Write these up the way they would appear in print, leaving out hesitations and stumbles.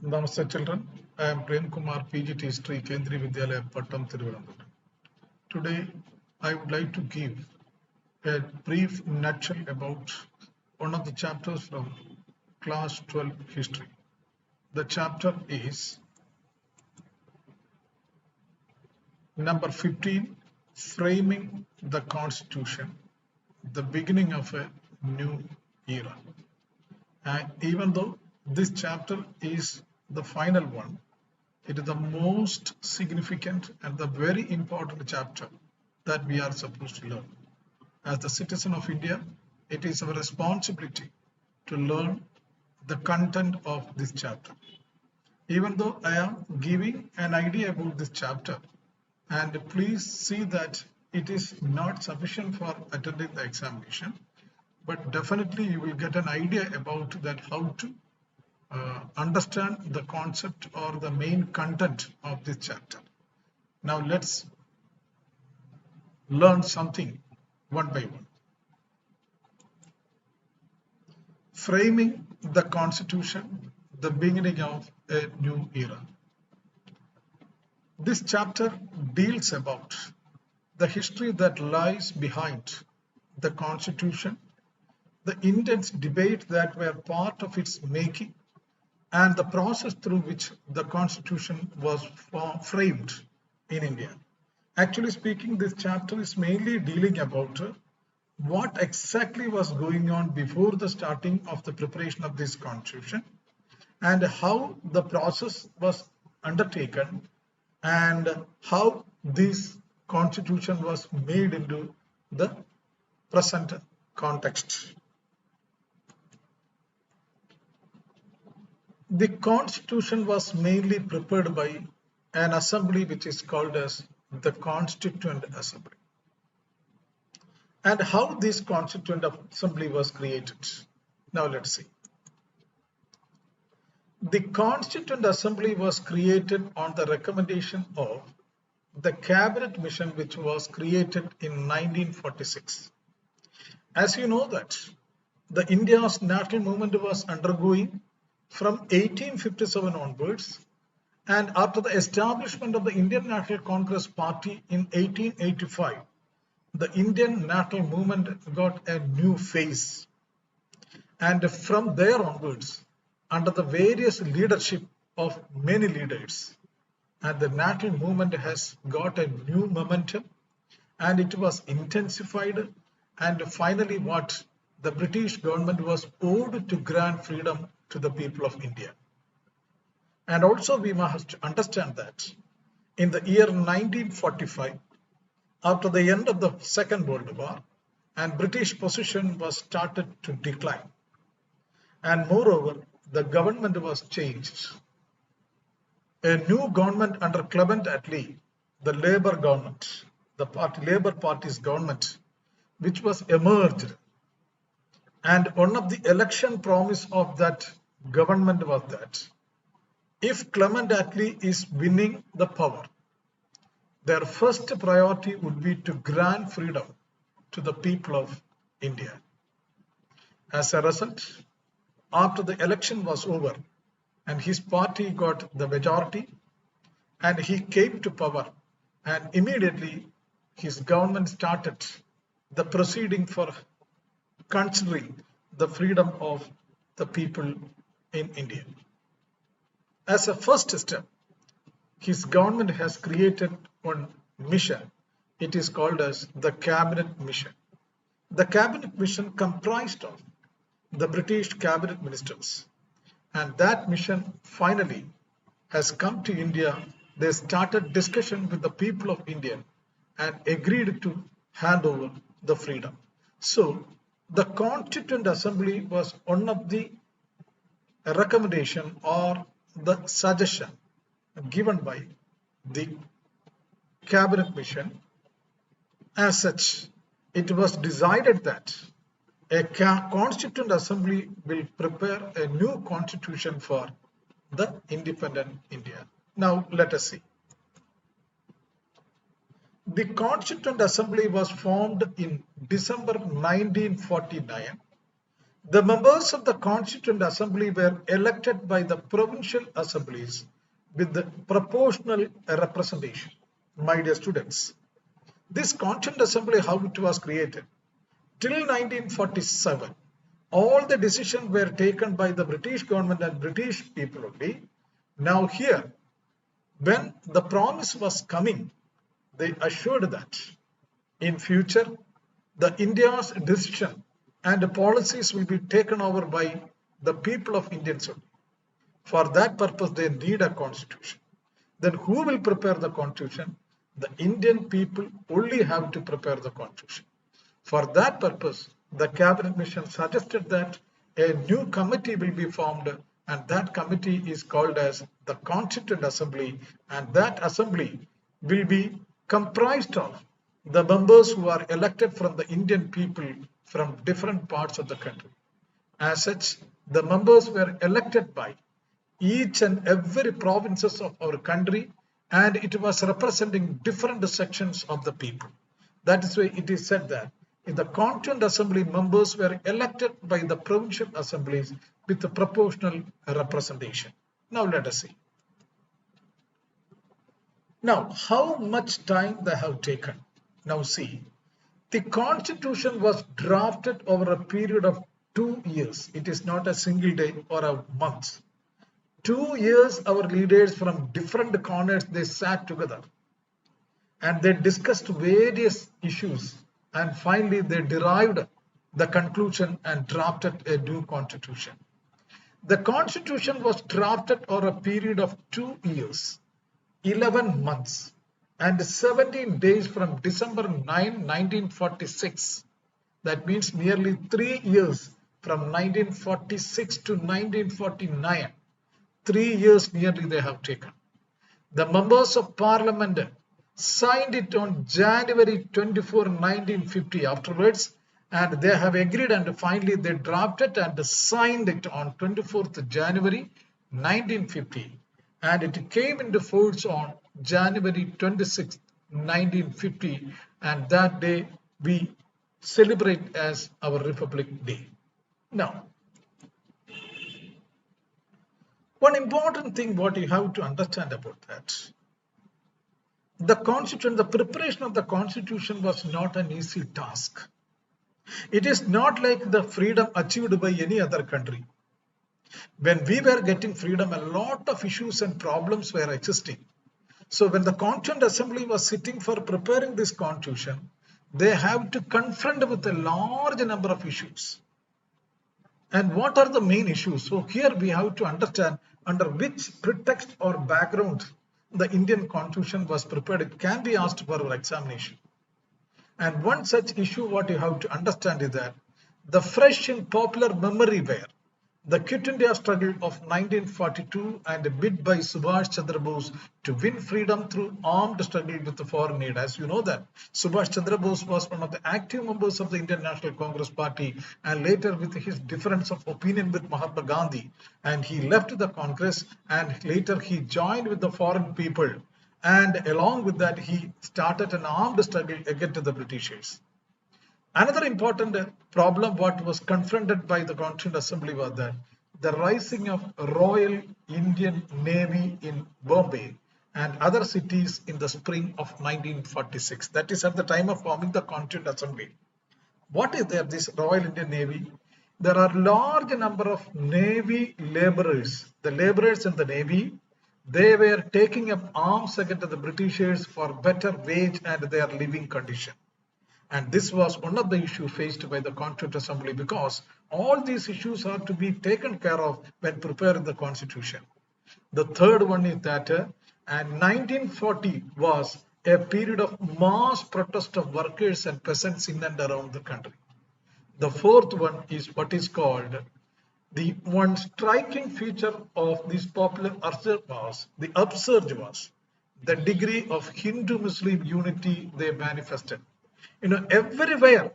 Namaste children, I am Prem Kumar, PGT History, Kendriya Vidyalaya, Pattam, Thiruvananthapuram. Today, I would like to give a brief nutshell about one of the chapters from class 12 history. The chapter is number 15, Framing the Constitution, the beginning of a new era. And even though this chapter is the final one, it is the most significant and the very important chapter that we are supposed to learn. As the citizen of India, it is our responsibility to learn the content of this chapter. Even though I am giving an idea about this chapter, and please see that it is not sufficient for attending the examination, but definitely you will get an idea about that how to understand the concept or the main content of this chapter. Now let's learn something one by one. Framing the Constitution, the beginning of a new era. This chapter deals about the history that lies behind the Constitution, the intense debate that were part of its making, and the process through which the Constitution was framed in India. Actually speaking, this chapter is mainly dealing about what exactly was going on before the starting of the preparation of this Constitution and how the process was undertaken and how this Constitution was made into the present context. The Constitution was mainly prepared by an assembly which is called as the Constituent Assembly. And how this Constituent Assembly was created. Now let's see. The Constituent Assembly was created on the recommendation of the Cabinet Mission which was created in 1946. As you know that the India's national movement was undergoing from 1857 onwards, and after the establishment of the Indian National Congress Party in 1885, the Indian national movement got a new phase. And from there onwards, under the various leadership of many leaders, and the national movement has got a new momentum, and it was intensified, and finally what the British government was owed to grant freedom to the people of India. And also we must understand that in the year 1945, after the end of the Second World War, and British position was started to decline. And moreover, the government was changed. A new government under Clement Attlee, the Labour government, the Labour Party's government, which was emerged. And one of the election promise of that government was that if Clement Attlee is winning the power, their first priority would be to grant freedom to the people of India. As a result, after the election was over and his party got the majority and he came to power, and immediately his government started the proceeding for considering the freedom of the people in India. As a first step, his government has created one mission. It is called as the Cabinet Mission. The Cabinet Mission comprised of the British Cabinet Ministers, and that mission finally has come to India. They started discussion with the people of India and agreed to hand over the freedom. So the Constituent Assembly was one of the recommendation or the suggestion given by the Cabinet Mission. As such, it was decided that a Constituent Assembly will prepare a new constitution for the independent India. Now let us see. The Constituent Assembly was formed in December 1949. The members of the Constituent Assembly were elected by the provincial assemblies with the proportional representation. My dear students, this Constituent Assembly, how it was created? Till 1947, all the decisions were taken by the British government and British people only. Now here, when the promise was coming, they assured that in future, the India's decision and policies will be taken over by the people of Indians only. For that purpose, they need a constitution. Then who will prepare the constitution? The Indian people only have to prepare the constitution. For that purpose, the cabinet mission suggested that a new committee will be formed, and that committee is called as the Constituent Assembly, and that assembly will be comprised of the members who are elected from the Indian people from different parts of the country. As such, the members were elected by each and every provinces of our country, and it was representing different sections of the people. That is why it is said that in the Constituent Assembly, members were elected by the provincial assemblies with a proportional representation. Now let us see. Now, how much time they have taken? Now see, the Constitution was drafted over a period of 2 years. It is not a single day or a month. 2 years, our leaders from different corners, they sat together and they discussed various issues, and finally they derived the conclusion and drafted a new constitution. The constitution was drafted over a period of 2 years, 11 months and 17 days from December 9, 1946. That means nearly 3 years from 1946 to 1949. 3 years nearly they have taken. The members of parliament signed it on January 24, 1950 afterwards, and they have agreed, and finally they drafted and signed it on 24th January 1950, and it came into force on January 26, 1950, and that day we celebrate as our Republic Day. Now, one important thing what you have to understand about that, the preparation of the constitution was not an easy task. It is not like the freedom achieved by any other country. When we were getting freedom, a lot of issues and problems were existing. So when the Constituent Assembly was sitting for preparing this constitution, they have to confront with a large number of issues. And what are the main issues? So here we have to understand under which pretext or background the Indian constitution was prepared. It can be asked for our examination. And one such issue what you have to understand is that the fresh in popular memory were the Quit India struggle of 1942 and a bid by Subhash Chandra Bose to win freedom through armed struggle with the foreign aid. As you know that Subhash Chandra Bose was one of the active members of the Indian National Congress Party, and later with his difference of opinion with Mahatma Gandhi, and he left the Congress, and later he joined with the foreign people, and along with that he started an armed struggle against the Britishers. Another important problem what was confronted by the Constituent Assembly was that the rising of Royal Indian Navy in Bombay and other cities in the spring of 1946. That is at the time of forming the Constituent Assembly. What is there, this Royal Indian Navy? There are large number of Navy laborers. The laborers in the Navy, they were taking up arms against the Britishers for better wage and their living condition. And this was one of the issues faced by the Constituent Assembly, because all these issues are to be taken care of when preparing the Constitution. The third one is that 1940 was a period of mass protest of workers and peasants in and around the country. The fourth one is what is called the one striking feature of this popular upsurge was the degree of Hindu-Muslim unity they manifested. Everywhere,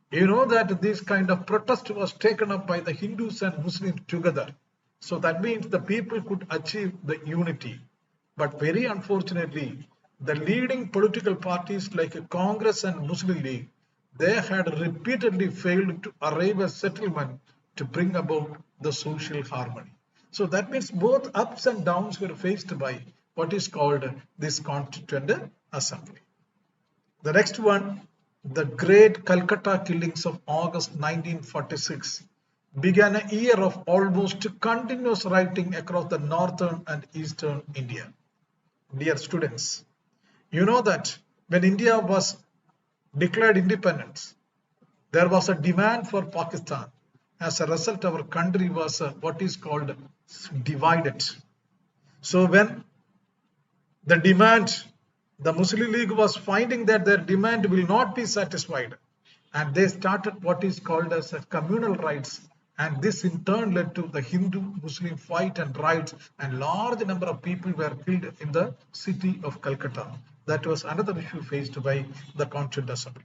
that this kind of protest was taken up by the Hindus and Muslims together. So that means the people could achieve the unity. But very unfortunately, the leading political parties like Congress and Muslim League, they had repeatedly failed to arrive at settlement to bring about the social harmony. So that means both ups and downs were faced by what is called this Constituent Assembly. The next one, the great Calcutta killings of August 1946, began a year of almost continuous rioting across the northern and eastern India. Dear students, you know that when India was declared independence, there was a demand for Pakistan. As a result, our country was what is called divided. So when the demand, the Muslim League was finding that their demand will not be satisfied, and they started what is called as a communal rights, and this in turn led to the Hindu-Muslim fight and riots, and large number of people were killed in the city of Calcutta. That was another issue faced by the Constituent Assembly.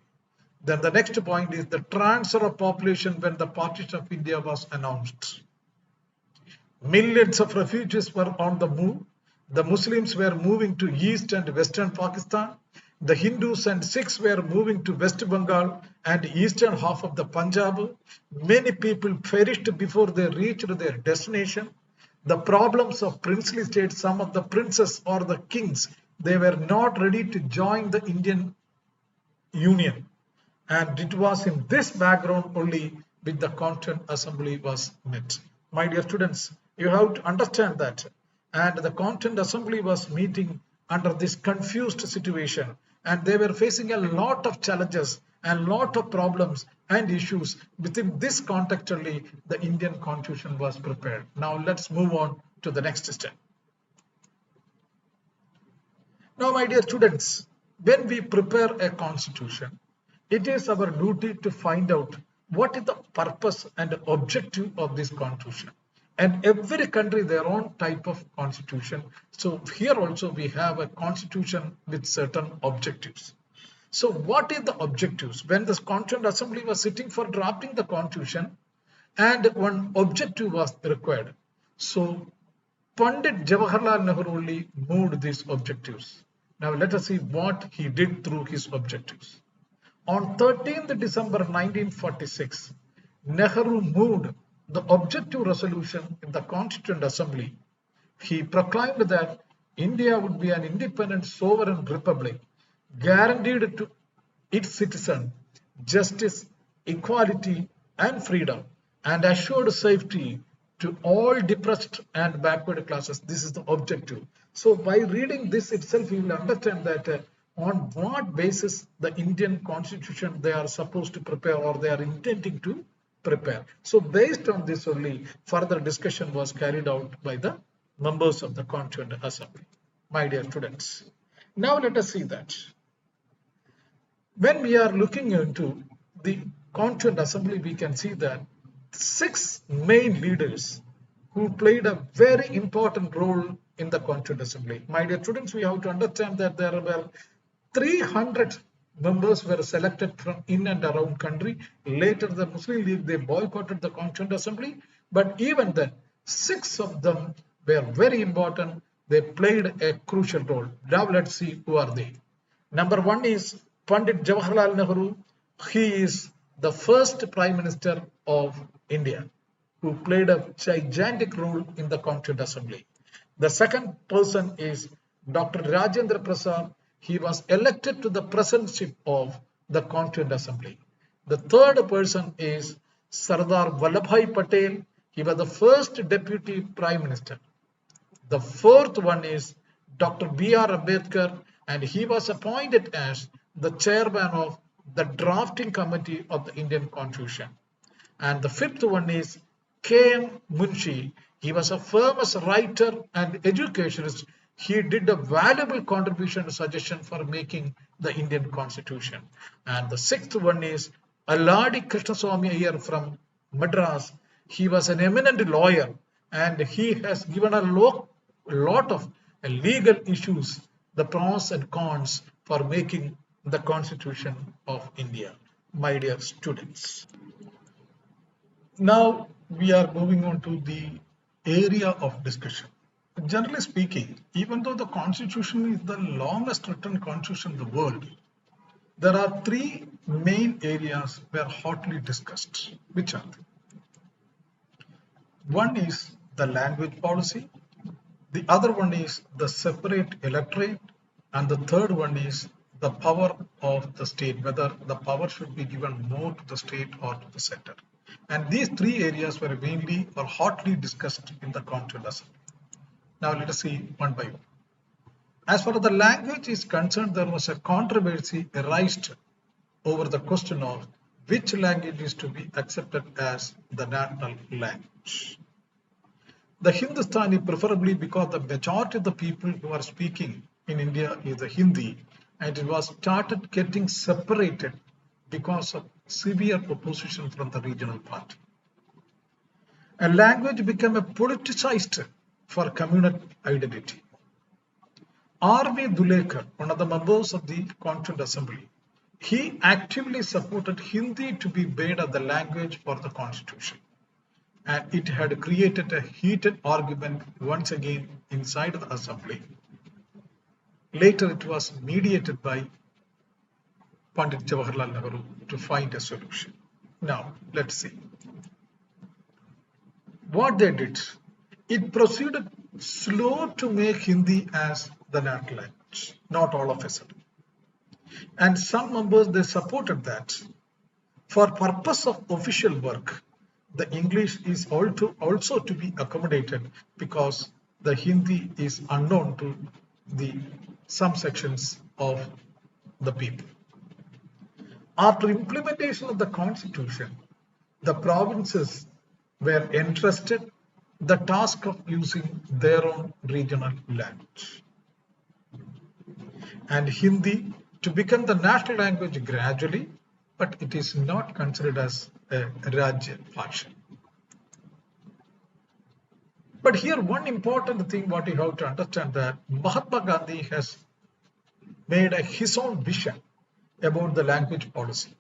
Then the next point is the transfer of population when the partition of India was announced. Millions of refugees were on the move. The Muslims were moving to east and western Pakistan. The Hindus and Sikhs were moving to West Bengal and eastern half of the Punjab. Many people perished before they reached their destination. The problems of princely states, some of the princes or the kings, they were not ready to join the Indian Union. And it was in this background only which the Constituent Assembly was met. My dear students, you have to understand that. And the Constituent Assembly was meeting under this confused situation, and they were facing a lot of challenges and lot of problems and issues. Within this context only, the Indian Constitution was prepared. Now let's move on to the next step. Now, my dear students, when we prepare a constitution, it is our duty to find out what is the purpose and objective of this constitution. And every country their own type of constitution. So here also we have a constitution with certain objectives. So what is the objectives? When the Constituent Assembly was sitting for drafting the constitution, and one objective was required. So Pandit Jawaharlal Nehru only moved these objectives. Now let us see what he did through his objectives. On 13th December 1946, Nehru moved the objective resolution in the Constituent Assembly. He proclaimed that India would be an independent sovereign republic, guaranteed to its citizens justice, equality, and freedom, and assured safety to all depressed and backward classes. This is the objective. So by reading this itself, you will understand that on what basis the Indian constitution they are supposed to prepare or they are intending to prepare. So based on this only, further discussion was carried out by the members of the Constituent Assembly. My dear students, now let us see that when we are looking into the Constituent Assembly, we can see that 6 main leaders who played a very important role in the Constituent Assembly. My dear students, we have to understand that there were 300 members were selected from in and around country. Later, the Muslim League, they boycotted the Constituent Assembly. But even then, 6 of them were very important. They played a crucial role. Now let's see who are they. Number 1 is Pandit Jawaharlal Nehru. He is the first Prime Minister of India who played a gigantic role in the Constituent Assembly. The second person is Dr. Rajendra Prasad. He was elected to the presidency of the Constituent Assembly. The third person is Sardar Vallabhbhai Patel. He was the first Deputy Prime Minister. The fourth one is Dr. B.R. Ambedkar, and he was appointed as the chairman of the drafting committee of the Indian Constitution. And the fifth one is K.M. Munshi. He was a famous writer and educationist. He did a valuable contribution and suggestion for making the Indian Constitution. And the sixth one is Alladi Krishnaswamy Iyer from Madras. He was an eminent lawyer and he has given a lot of legal issues, the pros and cons for making the Constitution of India. My dear students, now we are moving on to the area of discussion. Generally speaking, even though the Constitution is the longest written constitution in the world, there are 3 main areas were hotly discussed. Which are they? One is the language policy, the other one is the separate electorate, and the third one is the power of the state, whether the power should be given more to the state or to the center. And these three areas were mainly or hotly discussed in the Constituent Assembly. Now let us see one by one. As far as the language is concerned, there was a controversy arised over the question of which language is to be accepted as the national language. The Hindustani, preferably because the majority of the people who are speaking in India is the Hindi, and it was started getting separated because of severe opposition from the regional party. A language became a politicized for communal identity. R.V. Dulekar, one of the members of the Constituent Assembly, he actively supported Hindi to be made as the language for the Constitution. And it had created a heated argument once again inside the Assembly. Later, it was mediated by Pandit Jawaharlal Nehru to find a solution. Now, let's see. What they did, it proceeded slow to make Hindi as the national language, not all of a sudden. And some members, they supported that. For purpose of official work, the English is also to be accommodated because the Hindi is unknown to some sections of the people. After implementation of the Constitution, the provinces were entrusted the task of using their own regional language. And Hindi to become the national language gradually, but it is not considered as a Rajya Bhasha. But here one important thing what you have to understand that Mahatma Gandhi has made his own vision about the language policy.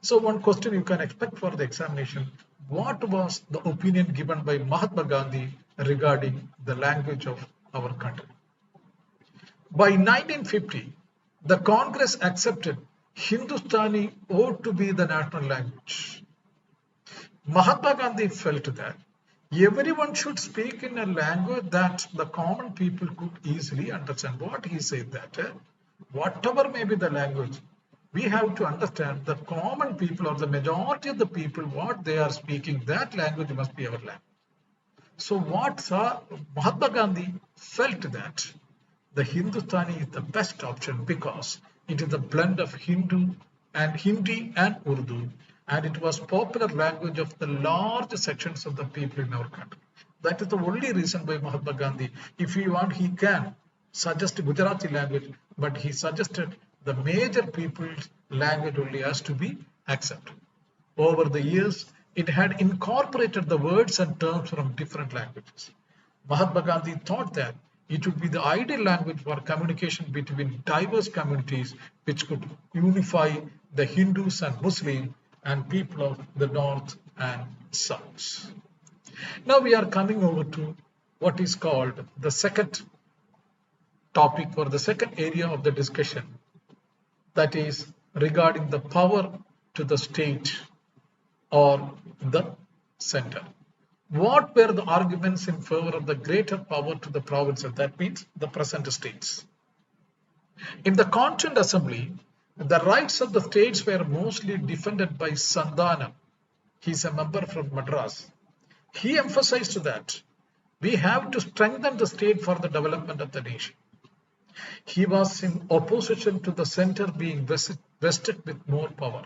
So one question you can expect for the examination, what was the opinion given by Mahatma Gandhi regarding the language of our country? By 1950, the Congress accepted Hindustani ought to be the national language. Mahatma Gandhi felt that everyone should speak in a language that the common people could easily understand. What he said that whatever may be the language, we have to understand the common people or the majority of the people, what they are speaking, that language must be our language. So Mahatma Gandhi felt that the Hindustani is the best option because it is a blend of Hindi and Urdu, and it was popular language of the large sections of the people in our country. That is the only reason why Mahatma Gandhi, if he want, he can suggest Gujarati language, but he suggested the major people's language only has to be accepted. Over the years, it had incorporated the words and terms from different languages. Mahatma Gandhi thought that it would be the ideal language for communication between diverse communities which could unify the Hindus and Muslims and people of the North and South. Now we are coming over to what is called the second topic or the second area of the discussion, that is regarding the power to the state or the center. What were the arguments in favor of the greater power to the provinces? That means the present states. In the Constituent Assembly, the rights of the states were mostly defended by Sandhanam. He is a member from Madras. He emphasized that we have to strengthen the state for the development of the nation. He was in opposition to the center being vested with more power.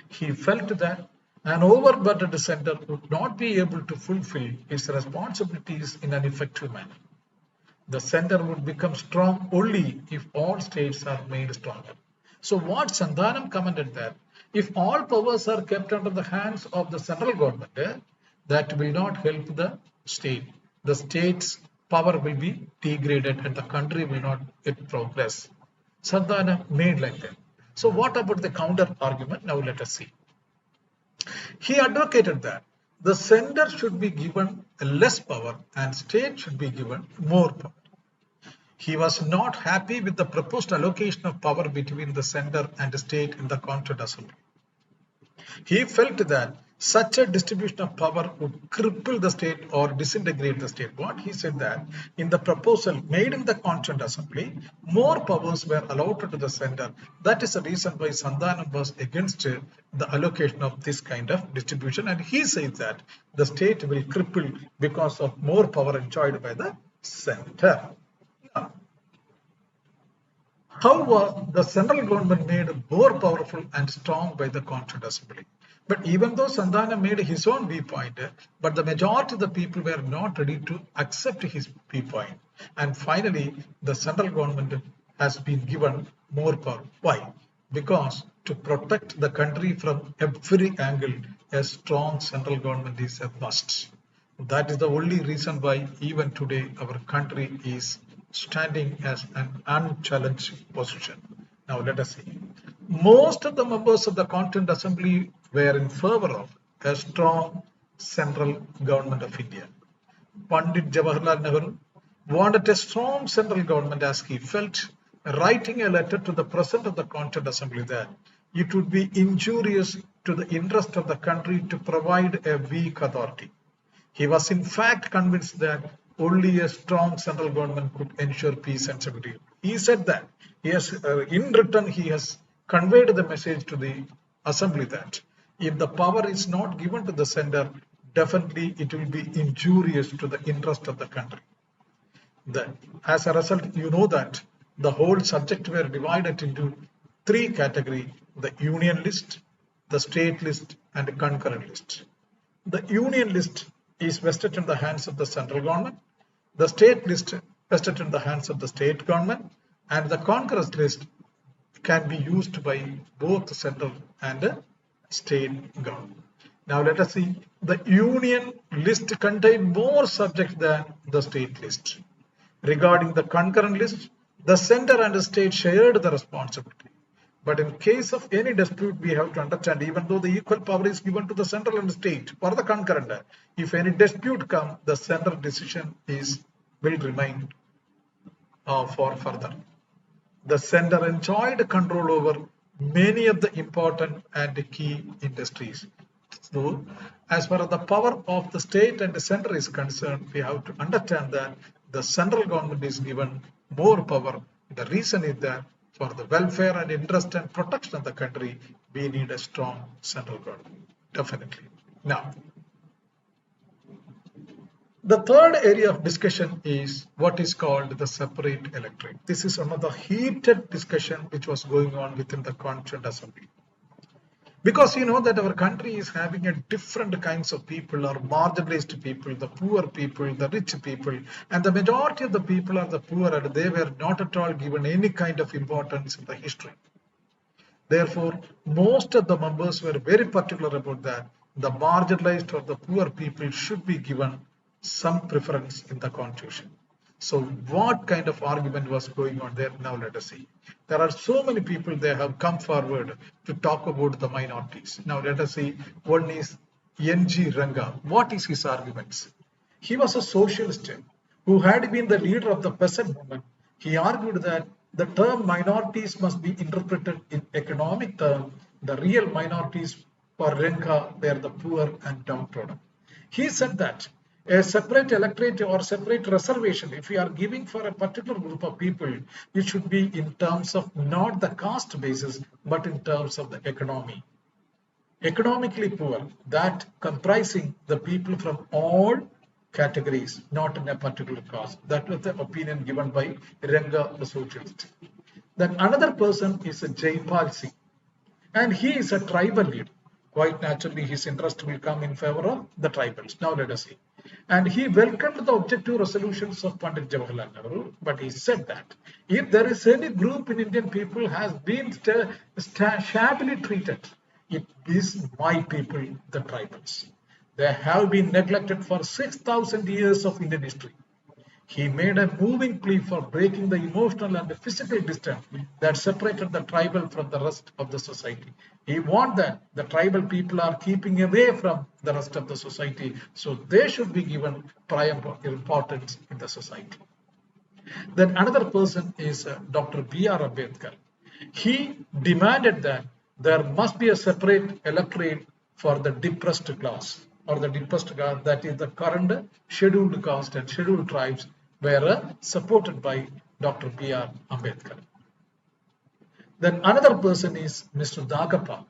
He felt that an overburdened center would not be able to fulfill its responsibilities in an effective manner. The center would become strong only if all states are made stronger. So what Sandhanam commented that if all powers are kept under the hands of the central government, that will not help the state. The state's power will be degraded and the country will not get progress. Sandhanam made like that. So what about the counter argument? Now let us see. He advocated that the center should be given less power and state should be given more power. He was not happy with the proposed allocation of power between the center and the state in the Constituent Assembly. He felt that Such a distribution of power would cripple the state or disintegrate the state. What he said that in the proposal made in the Constituent Assembly, more powers were allotted to the center. That is the reason why Sandhanam was against the allocation of this kind of distribution. And he says that the state will cripple because of more power enjoyed by the center. Now, how was the central government made more powerful and strong by the Constituent Assembly? But even though Sandhana made his own viewpoint, but the majority of the people were not ready to accept his viewpoint. And finally, the central government has been given more power. Why? Because to protect the country from every angle, a strong central government is a must. That is the only reason why even today our country is standing as an unchallenged position. Now let us see. Most of the members of the Constituent Assembly were in favor of a strong central government of India. Pandit Jawaharlal Nehru wanted a strong central government as he felt, writing a letter to the President of the Constituent Assembly that it would be injurious to the interest of the country to provide a weak authority. He was in fact convinced that only a strong central government could ensure peace and security. He said that. In return, he has conveyed the message to the assembly that if the power is not given to the center, definitely it will be injurious to the interest of the country. As a result, you know that the whole subject were divided into three categories: the union list, the state list, and the concurrent list. The union list is vested in the hands of the central government, the state list vested in the hands of the state government, and the concurrent list can be used by both the central and the state government. Now let us see. The union list contains more subjects than the state list. Regarding the concurrent list, the center and the state shared the responsibility. But in case of any dispute, we have to understand, even though the equal power is given to the central and state for the concurrent, if any dispute comes, the central decision will remain for further. The center enjoyed control over many of the important and key industries. So, as far as the power of the state and the center is concerned, we have to understand that the central government is given more power. The reason is that for the welfare and interest and protection of the country, we need a strong central government. Definitely. Now, the third area of discussion is what is called the separate electorate. This is one of the heated discussion which was going on within the Constituent Assembly. Because you know that our country is having a different kinds of people, or marginalized people, the poor people, the rich people, and the majority of the people are the poor, and they were not at all given any kind of importance in the history. Therefore, most of the members were very particular about that. The marginalized or the poor people should be given some preference in the constitution. So what kind of argument was going on there? Now let us see. There are so many people they have come forward to talk about the minorities. Now let us see. One is N.G. Ranga. What is his arguments? He was a socialist who had been the leader of the peasant movement. He argued that the term minorities must be interpreted in economic terms. The real minorities for Ranga were the poor and downtrodden. He said that a separate electorate or separate reservation, if we are giving for a particular group of people, it should be in terms of not the caste basis, but in terms of the economy. Economically poor, that comprising the people from all categories, not in a particular caste. That was the opinion given by Ranga, the socialist. Then another person is a Jaipal Singh, and he is a tribal leader. Quite naturally, his interest will come in favor of the tribals. Now let us see. And he welcomed the objective resolutions of Pandit Jawaharlal Nehru, but he said that if there is any group in Indian people has been shabbily treated, it is my people, the tribals. They have been neglected for 6,000 years of Indian history. He made a moving plea for breaking the emotional and the physical distance that separated the tribal from the rest of the society. He warned that the tribal people are keeping away from the rest of the society, so they should be given prior importance in the society. Then another person is Dr. B.R. Ambedkar. He demanded that there must be a separate electorate for the depressed class or the depressed class, that is the current scheduled caste and scheduled tribes, were supported by Dr. B.R. Ambedkar. Then another person is Mr. Dagappa.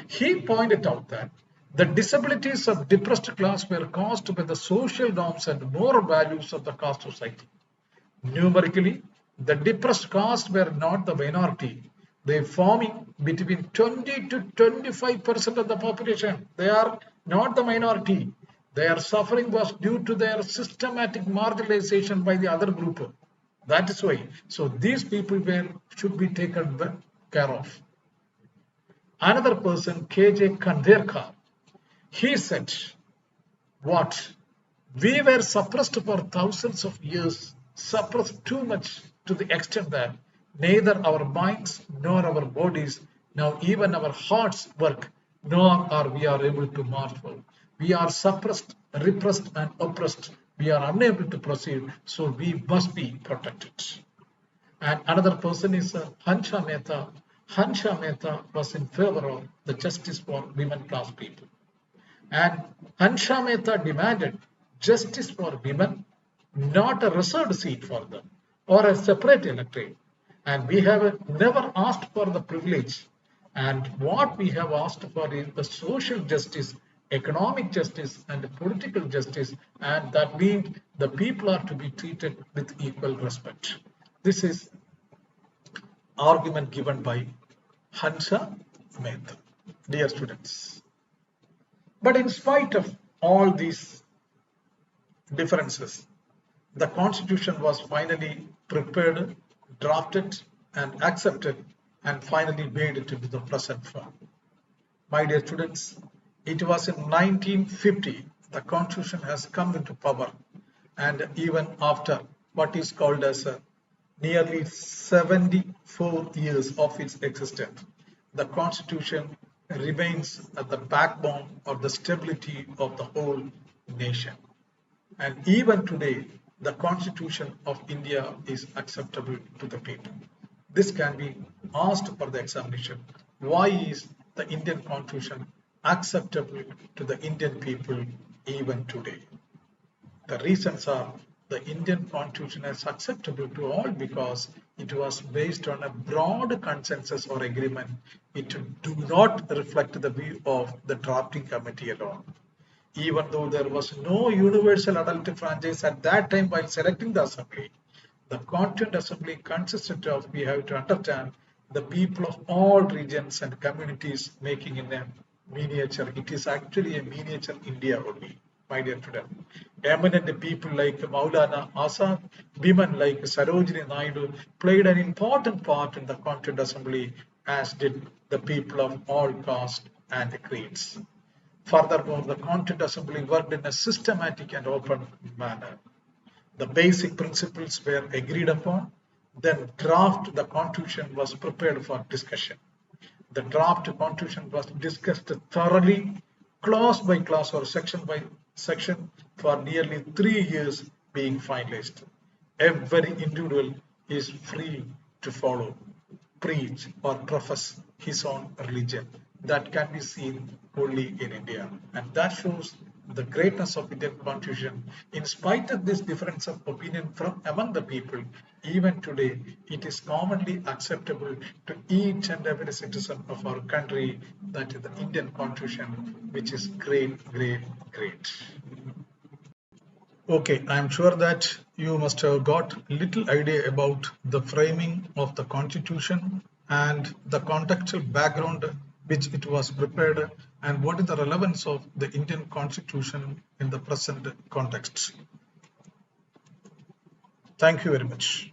He pointed out that the disabilities of depressed class were caused by the social norms and moral values of the caste society. Numerically, the depressed caste were not the minority. They forming between 20 to 25% of the population. They are not the minority. Their suffering was due to their systematic marginalization by the other group. That is why. So these people should be taken care of. Another person, K.J. Khanderkar, he said, what? We were suppressed for thousands of years, suppressed too much to the extent that neither our minds nor our bodies, now even our hearts work, nor are we able to march forward. We are suppressed, repressed and oppressed. We are unable to proceed, so we must be protected. And another person is Hansha Mehta. Hansha Mehta was in favor of the justice for women class people. And Hansha Mehta demanded justice for women, not a reserved seat for them or a separate electorate. And we have never asked for the privilege. And what we have asked for is the social justice, economic justice, and political justice. And that means the people are to be treated with equal respect. This is argument given by Hansha Mehta. Dear students, but in spite of all these differences, the Constitution was finally prepared, drafted, and accepted, and finally made it into the present form. My dear students, it was in 1950 the Constitution has come into power, and even after what is called as nearly 74 years of its existence, the Constitution remains at the backbone of the stability of the whole nation. And even today, the Constitution of India is acceptable to the people. This can be asked for the examination. Why is the Indian Constitution acceptable to the Indian people even today? The reasons are the Indian Constitution is acceptable to all because it was based on a broad consensus or agreement. It do not reflect the view of the drafting committee alone. Even though there was no universal adult franchise at that time while selecting the assembly, the Constituent Assembly consisted of, we have to understand, the people of all regions and communities making in a miniature. It is actually a miniature India only, my dear students. Eminent people like Maulana Azad, women like Sarojini Naidu played an important part in the Constituent Assembly, as did the people of all castes and creeds. Furthermore, the Constituent Assembly worked in a systematic and open manner. The basic principles were agreed upon. Then draft the Constitution was prepared for discussion. The draft Constitution was discussed thoroughly, clause by clause or section by section, for nearly 3 years being finalized. Every individual is free to follow, preach or profess his own religion. That can be seen only in India, and that shows the greatness of Indian Constitution. In spite of this difference of opinion from among the people, even today it is commonly acceptable to each and every citizen of our country, that is the Indian Constitution, which is great. Okay, I am sure that you must have got little idea about the framing of the Constitution and the contextual background which it was prepared, and what is the relevance of the Indian Constitution in the present context. Thank you very much.